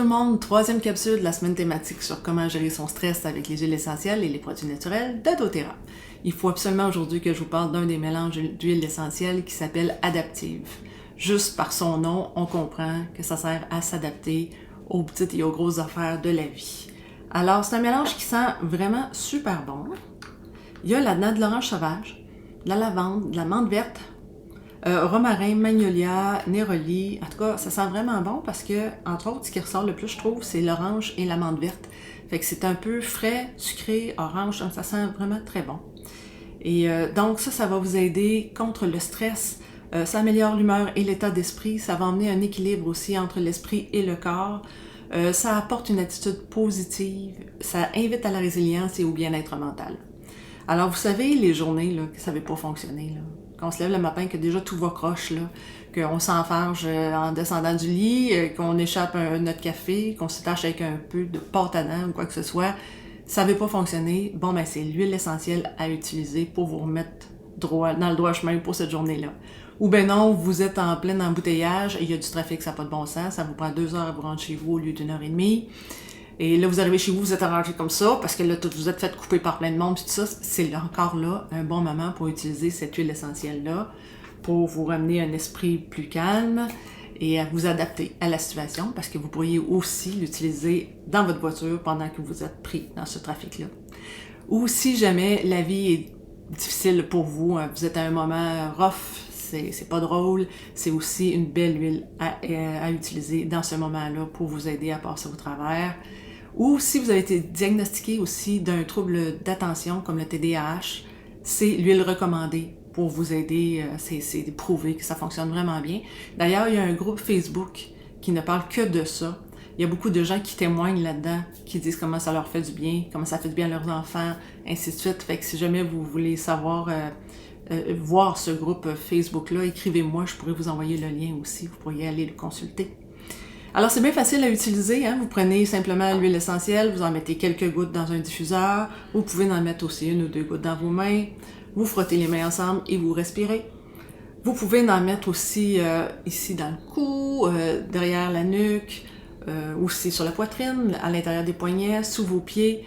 tout le monde, troisième capsule de la semaine thématique sur comment gérer son stress avec les huiles essentielles et les produits naturels de doTERRA. Il faut absolument aujourd'hui que je vous parle d'un des mélanges d'huiles essentielles qui s'appelle Adaptive. Juste par son nom, on comprend que ça sert à s'adapter aux petites et aux grosses affaires de la vie. Alors, c'est un mélange qui sent vraiment super bon. Il y a là-dedans de l'orange sauvage, de la lavande, de la menthe verte, romarin, magnolia, néroli. En tout cas, ça sent vraiment bon parce que, entre autres, ce qui ressort le plus, je trouve, c'est l'orange et la menthe verte. Fait que c'est un peu frais, sucré, orange, donc ça sent vraiment très bon. Et donc ça va vous aider contre le stress. Ça améliore l'humeur et l'état d'esprit. Ça va emmener un équilibre aussi entre l'esprit et le corps. Ça apporte une attitude positive. Ça invite à la résilience et au bien-être mental. Alors, vous savez, les journées là, que ça ne va pas fonctionner, là, qu'on se lève le matin, que déjà tout va croche, là, qu'on s'enfarge en descendant du lit, qu'on échappe notre café, qu'on se tâche avec un peu de pâte à dents ou quoi que ce soit, ça ne va pas fonctionner. Bon, ben c'est l'huile essentielle à utiliser pour vous remettre droit, dans le droit chemin pour cette journée-là. Ou ben non, vous êtes en plein embouteillage, et il y a du trafic, ça n'a pas de bon sens, ça vous prend 2 heures à vous rendre chez vous au lieu d'1 heure et demie. Et là, vous arrivez chez vous, vous êtes arrangé comme ça, parce que là, vous êtes fait couper par plein de monde, puis tout ça, c'est encore là un bon moment pour utiliser cette huile essentielle-là, pour vous ramener un esprit plus calme et à vous adapter à la situation, parce que vous pourriez aussi l'utiliser dans votre voiture pendant que vous êtes pris dans ce trafic-là. Ou si jamais la vie est difficile pour vous, vous êtes à un moment rough, c'est pas drôle, c'est aussi une belle huile à utiliser dans ce moment-là pour vous aider à passer au travers. Ou si vous avez été diagnostiqué aussi d'un trouble d'attention comme le TDAH, c'est l'huile recommandée pour vous aider, c'est prouvé que ça fonctionne vraiment bien. D'ailleurs, il y a un groupe Facebook qui ne parle que de ça. Il y a beaucoup de gens qui témoignent là-dedans, qui disent comment ça leur fait du bien, comment ça fait du bien à leurs enfants, ainsi de suite. Fait que si jamais vous voulez savoir, voir ce groupe Facebook-là, écrivez-moi, je pourrais vous envoyer le lien aussi, vous pourriez aller le consulter. Alors, c'est bien facile à utiliser, hein? Vous prenez simplement l'huile essentielle, vous en mettez quelques gouttes dans un diffuseur, vous pouvez en mettre aussi 1 ou 2 gouttes dans vos mains, vous frottez les mains ensemble et vous respirez. Vous pouvez en mettre aussi ici dans le cou, derrière la nuque, aussi sur la poitrine, à l'intérieur des poignets, sous vos pieds.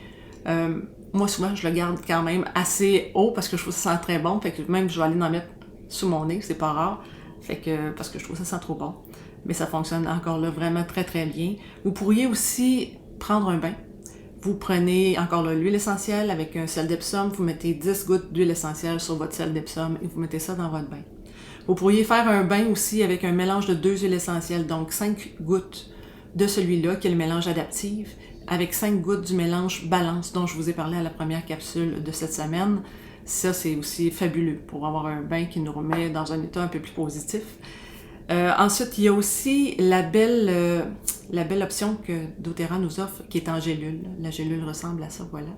Moi, souvent, je le garde quand même assez haut parce que je trouve que ça sent très bon, fait que même je vais aller en mettre sous mon nez, c'est pas rare, fait que parce que je trouve que ça sent trop bon. Mais ça fonctionne encore là vraiment très très bien. Vous pourriez aussi prendre un bain. Vous prenez encore là l'huile essentielle avec un sel d'Epsom, vous mettez 10 gouttes d'huile essentielle sur votre sel d'Epsom et vous mettez ça dans votre bain. Vous pourriez faire un bain aussi avec un mélange de 2 huiles essentielles, donc 5 gouttes de celui-là, qui est le mélange adaptif, avec 5 gouttes du mélange balance dont je vous ai parlé à la première capsule de cette semaine. Ça, c'est aussi fabuleux pour avoir un bain qui nous remet dans un état un peu plus positif. Ensuite, il y a aussi la belle option que doTERRA nous offre, qui est en gélule. La gélule ressemble à ça, voilà.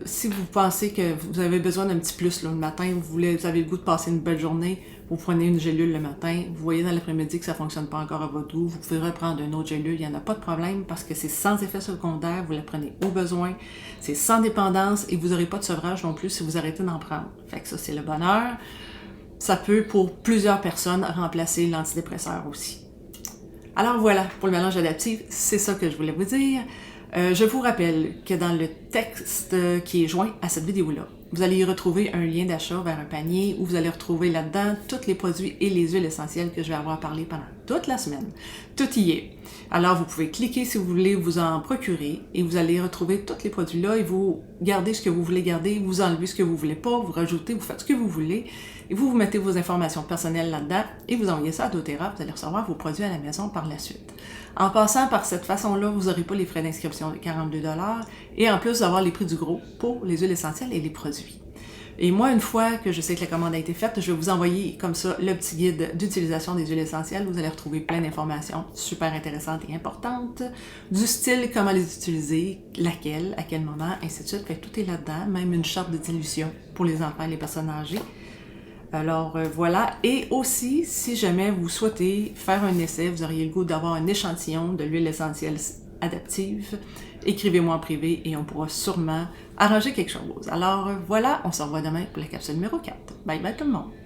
Si vous pensez que vous avez besoin d'un petit plus là, le matin, vous avez le goût de passer une belle journée, vous prenez une gélule le matin, vous voyez dans l'après-midi que ça ne fonctionne pas encore à votre goût, vous pouvez reprendre une autre gélule, il n'y en a pas de problème parce que c'est sans effet secondaire, vous la prenez au besoin, c'est sans dépendance et vous n'aurez pas de sevrage non plus si vous arrêtez d'en prendre. Fait que ça, c'est le bonheur. Ça peut, pour plusieurs personnes, remplacer l'antidépresseur aussi. Alors voilà, pour le mélange adaptif, c'est ça que je voulais vous dire. Je vous rappelle que dans le texte qui est joint à cette vidéo-là, vous allez y retrouver un lien d'achat vers un panier où vous allez retrouver là-dedans tous les produits et les huiles essentielles que je vais avoir parlé pendant toute la semaine. Tout y est. Alors, vous pouvez cliquer si vous voulez vous en procurer et vous allez retrouver tous les produits-là et vous gardez ce que vous voulez garder, vous enlevez ce que vous voulez pas, vous rajoutez, vous faites ce que vous voulez et vous mettez vos informations personnelles là-dedans et vous envoyez ça à doTERRA, vous allez recevoir vos produits à la maison par la suite. En passant par cette façon-là, vous n'aurez pas les frais d'inscription de 42 $ et en plus d'avoir les prix du gros pour les huiles essentielles et les produits. Et moi, une fois que je sais que la commande a été faite, je vais vous envoyer comme ça le petit guide d'utilisation des huiles essentielles. Vous allez retrouver plein d'informations super intéressantes et importantes, du style comment les utiliser, laquelle, à quel moment, ainsi de suite. Fait que tout est là-dedans, même une charte de dilution pour les enfants et les personnes âgées. Alors voilà, et aussi, si jamais vous souhaitez faire un essai, vous auriez le goût d'avoir un échantillon de l'huile essentielle adaptive, écrivez-moi en privé et on pourra sûrement arranger quelque chose. Alors voilà, on se revoit demain pour la capsule numéro 4. Bye bye tout le monde!